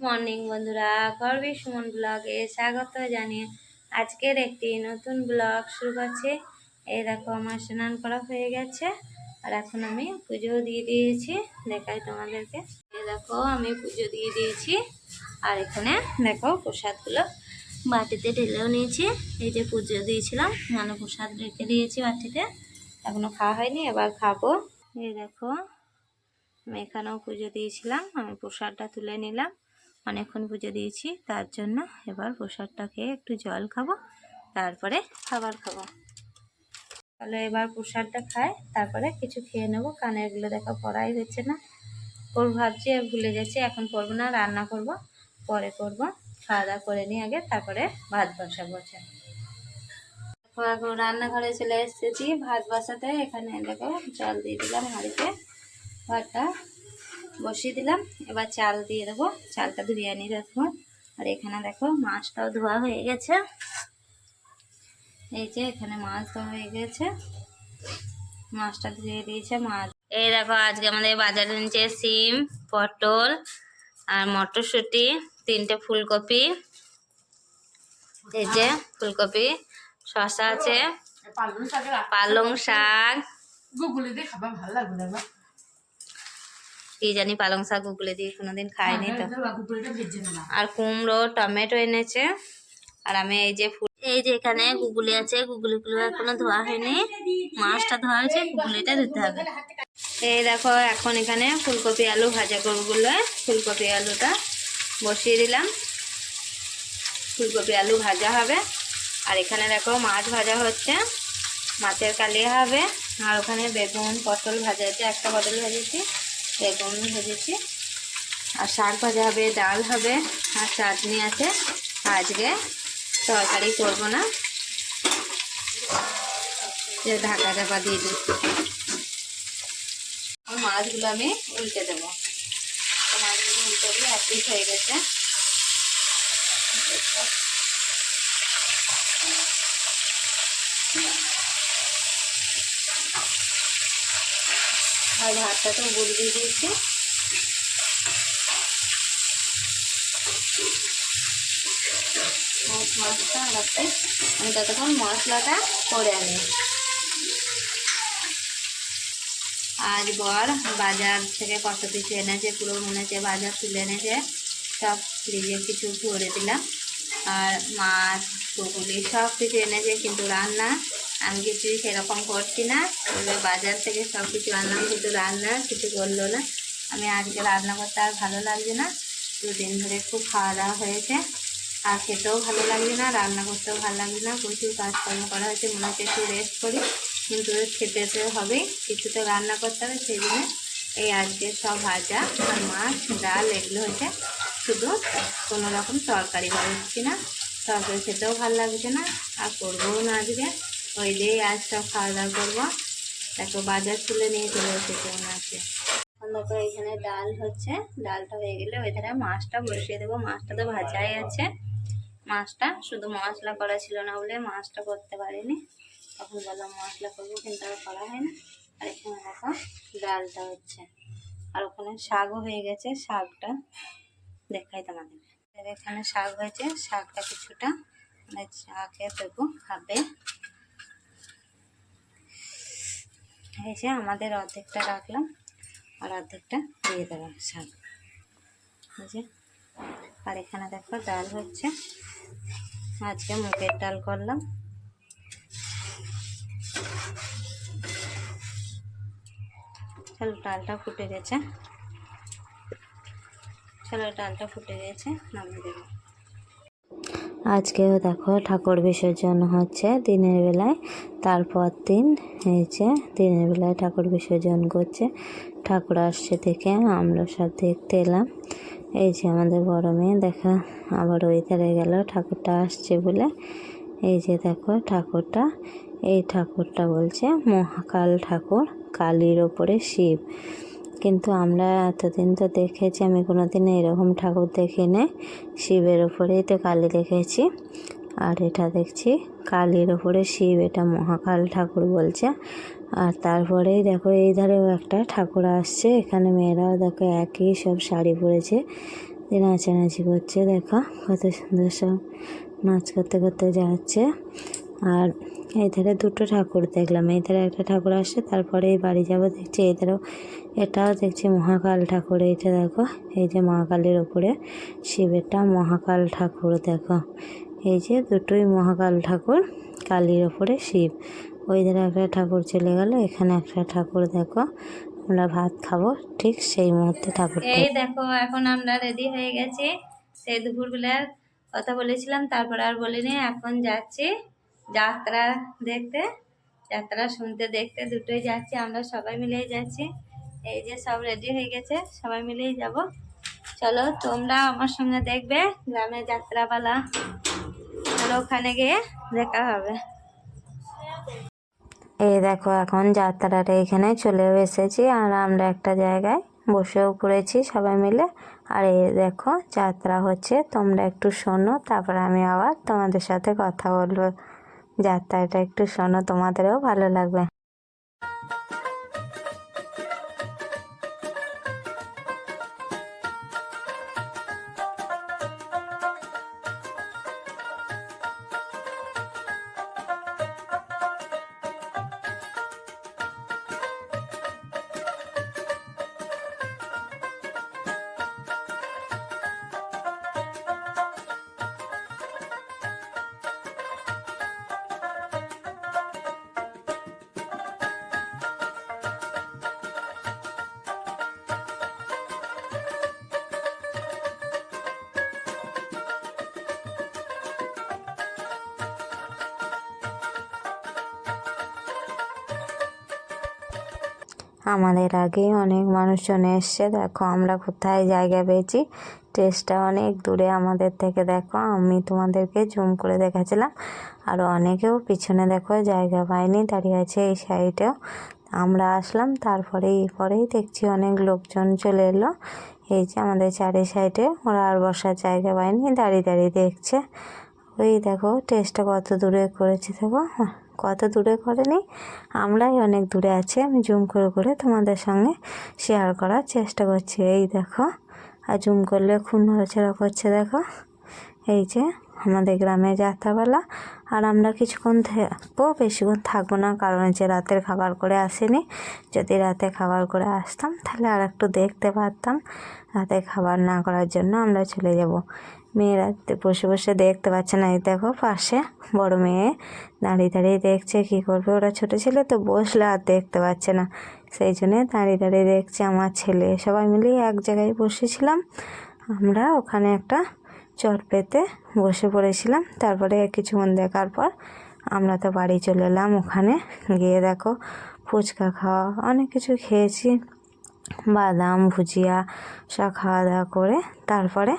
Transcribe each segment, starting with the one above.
Morning বন্ধুরা, গর্বে সুমন ব্লগে স্বাগত জানিয়ে আজকের একটি নতুন ব্লগ শুরু করছি। এই দেখো আমার স্নান করা হয়ে গেছে আর এখন আমি পুজো দিয়ে দিয়েছি। দেখাই তোমাদেরকে। এই দেখো আমি পুজো দিয়ে দিয়েছি আর এখানে দেখো প্রসাদগুলো বাটিতে ঢেলেও নিয়েছি। এই যে পুজো দিয়েছিলাম মানে প্রসাদ রেখে দিয়েছি বাটিতে, এখনো খাওয়া হয়নি, এবার খাবো। এই দেখো আমি এখানেও পুজো দিয়েছিলাম, আমি প্রসাদটা তুলে নিলাম। অনেকক্ষণ পুজো দিয়েছি তার জন্য এবার প্রসাদটা খেয়ে একটু জল খাবো, তারপরে খাবার খাবো। তাহলে এবার প্রসাদটা খাই, তারপরে কিছু খেয়ে নেবো। কানেরগুলো দেখো পড়াই হচ্ছে না, করবো ভাবছি ভুলে যাচ্ছি। এখন করবো না, রান্না করব, পরে করব। খাওয়া দাওয়া করে নিই আগে, তারপরে ভাত বসাবো। এখন রান্নাঘরে চলে এসেছি ভাত বসাতে। এখানে দেখো জল দিয়ে দিলাম হাঁড়িতে, ভাতটা বসিয়ে দিলাম। এবার চাল দিয়ে দেবো, চালটা ধুয়ে নিয়ে রাখবো। আর এখানে দেখো মাছটাও ধোয়া হয়ে গেছে। এই যে এখানে মাছ ধোয়া হয়ে গেছে, মাছটা ধুয়ে দিয়েছে মাছ। এই দেখো আজকে আমাদের বাজারে নিচে সিম, পটল আর মটরশুঁটি, 3টে ফুলকপি, এই যে ফুলকপি, শসা আছে, পালং শাক, কি জানি পালং শাক গুগলে দিয়ে কোনোদিন খাইনি তো, আর কুমড়ো, টমেটো এনেছে। আর আমি এই যে এখানে গুগলি আছে, গুগলিগুলো এখনো ধোয়া হয়নি। মাছটা ধোয়া হয়েছে, গুগলিটা ধুতে হবে। এই দেখো এখন এখানে ফুলকপি আলু ভাজা করবো বলে ফুলকপি আলুটা বসিয়ে দিলাম। ফুলকপি আলু ভাজা হবে। আর এখানে দেখো মাছ ভাজা হচ্ছে, মাছের কালিয়া হবে। আর ওখানে বেগুন পটল ভাজা আছে, একটা পটল ভেজেছি, বেগুন ভেজেছি। আর শাক ভাজা হবে, ডাল হবে, আর চাটনি আছে। আজকে তরকারি করবো না, যে ঢাকা চাপা দিয়ে দিই। মাছগুলো আমি উল্টে দেবো। মাছগুলো উল্টে দিয়ে এক পিস হয়ে গেছে। আর ভাতটা তো গুড় দিয়ে দিয়েছি। মাছটা রাখতে আমি ততক্ষণ মশলাটা করে আনি। আজ বর বাজার থেকে কত কিছু এনেছে, পুরো মনে হচ্ছে বাজার তুলে এনেছে, সব ফ্রিজে কিছু ভরে দিলাম। আর মাছ পুকুলি সব কিছু এনেছে, কিন্তু রান্না আমি কিছু সেরকম করছি না। এবার বাজার থেকে সব কিছু আনলাম, কিন্তু রান্না কিছু করলো না। আমি আজকে রান্না করতে আর ভালো লাগছে না। 2 দিন ধরে খুব খাওয়া দাওয়া হয়েছে, আর খেতেও ভালো লাগছে না, রান্না করতেও ভালো লাগছে না। প্রচুর কাজকর্ম করা হয়েছে, মনে হচ্ছে একটু রেস্ট করি, কিন্তু খেতে তো হবেই, কিছু তো রান্না করতে হবে। সেই জন্য এই আজকে সব ভাজা আর মাছ ডাল এগুলো হয়েছে, শুধু কোনো রকম তরকারি করছি না। তরকারি খেতেও ভালো লাগছে না, আর করবোও না আজকে। ওই দিয়েই আজ সব খাওয়া দাওয়া করবো। দেখো বাজার তুলে নিয়ে চলে এসেছে মনে আছে। দেখো এখানে ডাল হচ্ছে, ডালটা হয়ে গেলে ওই ধারে মাছটা বসিয়ে দেবো। মাছটা তো ভাজাই আছে, মাছটা শুধু মশলা করা ছিল না বলে মাছটা করতে পারিনি। তখন বললাম মশলা করবো, কিন্তু আর করা হয়নি। আর এখানে দেখো ডালটা হচ্ছে, আর ওখানে শাকও হয়ে গেছে। শাকটা দেখাই তোমাদের। এখানে শাক হয়েছে, শাকটা কিছুটা শাকে দেবো, খাবে। এই যে আমাদের অর্ধেকটা রাখলাম, আর অর্ধেকটা দিয়ে দেবো শাক। এই যে, আর এখানে দেখো ডাল হচ্ছে, আজকে মুগের ডাল করলাম। চলো ডালটা ফুটে গেছে, নামিয়ে দেবো। আজকেও দেখো ঠাকুর বিসর্জন হচ্ছে দিনের বেলায়, তারপর দিন এই যে দিনের বেলায় ঠাকুর বিসর্জন করছে। ঠাকুর আসছে দেখে আমরা সব দেখতে এলাম। এই যে আমাদের বড় মেয়ে দেখা আবার ওই ধারে গেল ঠাকুরটা আসছে বলে। এই যে দেখো ঠাকুরটা, এই ঠাকুরটা বলছে মহাকাল ঠাকুর, কালীর ওপরে শিব। কিন্তু আমরা এতদিন তো দেখেছি, আমি কোনোদিন এরকম ঠাকুর দেখিনি। শিবের ওপরেই তো কালী দেখেছি, আর এটা দেখছি কালীর ওপরে শিব, এটা মহাকাল ঠাকুর বলছে। আর তারপরেই দেখো এই ধারেও একটা ঠাকুর আসছে। এখানে মেয়েরাও দেখো একই সব শাড়ি পরেছে, নাচানাচি করছে, দেখো কত সুন্দর সব নাচ করতে করতে যাচ্ছে। আর এই ধারে দুটো ঠাকুর দেখলাম, এই ধারে একটা ঠাকুর আসছে, তারপরে এই বাড়ি যাবো দেখছি এই ধারেও এটাও দেখছি মহাকাল ঠাকুর। এইটা দেখো, এই যে মা কালীর ওপরে শিবেরটা মহাকাল ঠাকুর, দেখো এই যে দুটোই মহাকাল ঠাকুর, কালীর ওপরে শিব। ওই ধারে একটা ঠাকুর চলে গেল, এখানে একটা ঠাকুর, দেখো আমরা ভাত খাবো ঠিক সেই মুহূর্তে ঠাকুরটা। এই দেখো এখন আমরা রেডি হয়ে গেছি, সেই দুপুরবেলার কথা বলেছিলাম, তারপর আর বলিনি। এখন যাচ্ছি যাত্রা দেখতে, যাত্রা শুনতে দেখতে, দুটোই যাচ্ছি, আমরা সবাই মিলেই যাচ্ছি। এই যে সব রেডি হয়ে গেছে, সবাই মিলেই যাব। চলো তোমরা আমার সঙ্গে দেখবে গ্রামে যাত্রাপালা, আর ওখানে গিয়ে দেখা হবে। এই দেখো এখন যাত্রাটা এখানে চলেও এসেছি, আর আমরা একটা জায়গায় বসেও পড়েছি সবাই মিলে। আর এই দেখো যাত্রা হচ্ছে, তোমরা একটু শোনো, তারপর আমি আবার তোমাদের সাথে কথা বলবো। যাত্রাটা একটু শোনো, তোমাদেরও ভালো লাগবে। আমাদের আগে অনেক মানুষজন এসছে, দেখো আমরা কোথায় জায়গা পেয়েছি। স্টেজটা অনেক দূরে আমাদের থেকে, দেখো আমি তোমাদেরকে জুম করে দেখাচ্ছিলাম। আর অনেকেও পিছনে দেখো জায়গা পায়নি, দাঁড়িয়ে আছে এই সাইডেও। আমরা আসলাম, তারপরে পরেই দেখছি অনেক লোকজন চলে এলো। এই যে আমাদের চারি সাইডে, ওরা আর বসার জায়গা পায়নি, দাঁড়িয়ে দাঁড়িয়ে দেখছে। ওই দেখো স্টেজটা কত দূরে করেছে, দেখো কত দূরে করেনি, আমরাই অনেক দূরে আছি। আমি জুম করে করে তোমাদের সঙ্গে শেয়ার করার চেষ্টা করছি। এই দেখো, আর জুম করলে খুব নড়াচড়া করছে, দেখো এই যে আমাদের গ্রামে যাত্রাপালা। আর আমরা কিছুক্ষণ থাকবো, বেশিক্ষণ থাকবো না, কারণ যে রাতের খাবার করে আসিনি। যদি রাতে খাবার করে আসতাম তাহলে আর একটু দেখতে পারতাম, রাতে খাবার না করার জন্য আমরা চলে যাব। মেয়েরা বসে বসে দেখতে পাচ্ছে না, এই দেখো পাশে বড় মেয়ে দাঁড়িয়ে দাঁড়িয়ে দেখছে, কি করবে, ওরা ছোটো ছেলে তো বসলে আর দেখতে পাচ্ছে না, সেই জন্যে দাঁড়িয়ে দাঁড়িয়ে দেখছে। আমার ছেলে সবাই মিলে এক জায়গায় বসেছিলাম, আমরা ওখানে একটা চট পেতে বসে পড়েছিলাম। তারপরে কিছুক্ষণ দেখার পর আমরা তো বাড়ি চলে এলাম। ওখানে গিয়ে দেখো ফুচকা খাওয়া, অনেক কিছু খেয়েছি, বাদাম ভুজিয়া সব খাওয়া দাওয়া করে তারপরে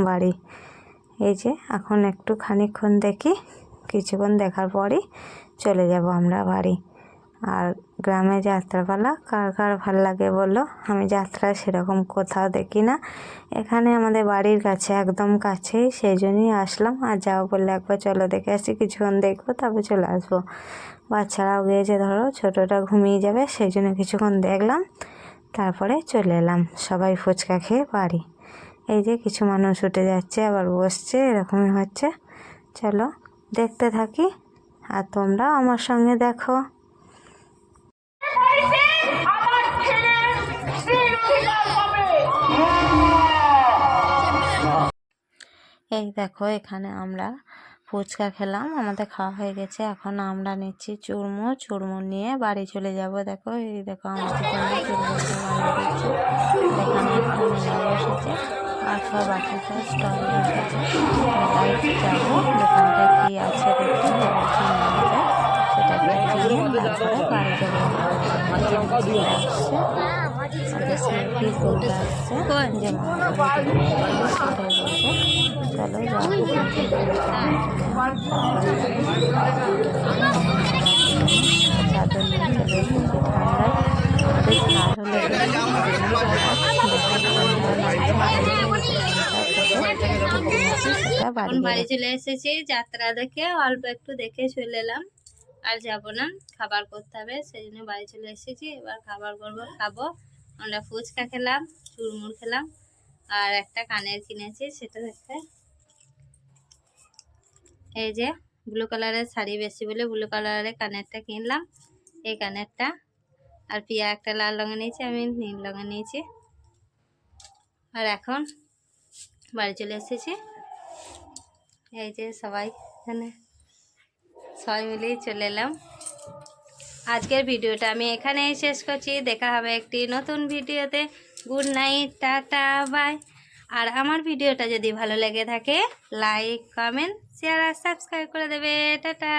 বাড়ি। এই যে এখন একটু খানিকক্ষণ দেখি, কিছুক্ষণ দেখার পরই চলে যাব আমরা বাড়ি। আর গ্রামে যাত্রাপালা কার কার ভাল লাগে বলো? আমি যাত্রা সেরকম কোথাও দেখি না, এখানে আমাদের বাড়ির কাছে, একদম কাছেই, সেই জন্যই আসলাম। আর যাও বললে একবার চলো দেখে আসি, কিছুক্ষণ দেখবো তারপর চলে আসবো। বাচ্চারাও গিয়েছে, ধরো ছোটোটা ঘুমিয়ে যাবে, সেই জন্য কিছুক্ষণ দেখলাম, তারপরে চলে এলাম সবাই ফুচকা খেয়ে বাড়ি। এই যে কিছু মানুষ উঠে যাচ্ছে আবার বসছে, এরকমই হচ্ছে। চলো দেখতে থাকি, আর তোমরাও আমার সঙ্গে দেখো। এই দেখো এখানে আমরা ফুচকা খেলাম, আমাদের খাওয়া হয়ে গেছে। এখন আমরা নিচ্ছি চুরমুর, চুরমুর নিয়ে বাড়ি চলে যাব। দেখো এই দেখো আমাদের জন্য চুরমুরটা বানিয়ে দিচ্ছে। এখানে একটা মেলা বসেছে, আর সব বাকি সব স্টল বসেছে। মেলায় যাবো, দোকানটায় কি আছে দেখতে, কি নেওয়া যায় সেটাকে কিনে তারপরে বাড়ি যাবো। আসছে আমাদের সেলফি তুলতে আসছে, যে সেটাই বলছে চলো যাবো। চাদর নিয়ে চলে এসেছি, ঠান্ডায় আমাদের ঝাড়ও এখন বাড়ি চলে এসেছি, যাত্রা দেখে অল্প একটু দেখে চলে এলাম, আর যাব না, খাবার করতে হবে, সেই জন্য বাড়ি চলে এসেছি। এবার খাবার করবো, খাবো। আমরা ফুচকা খেলাম, চুরমুর খেলাম, আর একটা কানের কিনেছি, সেটা দেখতে এই যে ব্লু কালারের শাড়ি বেশি বলে ব্লু কালারের কানেরটা কিনলাম, এই কানেরটা। আর পিয়া একটা লাল রঙের নিয়েছি, আমি নীল রঙের নিয়েছি। আর এখন বাড়ি চলে এসেছি, এই যে সবাই এখানে সবাই মিলেই চলে এলাম। আজকের ভিডিওটা আমি এখানেই শেষ করছি, দেখা হবে একটি নতুন ভিডিওতে। Good night, tata, bye. আর আমার ভিডিওটা যদি ভালো লেগে থাকে লাইক, কমেন্ট, শেয়ার আর সাবস্ক্রাইব করে দেবে। টাটা।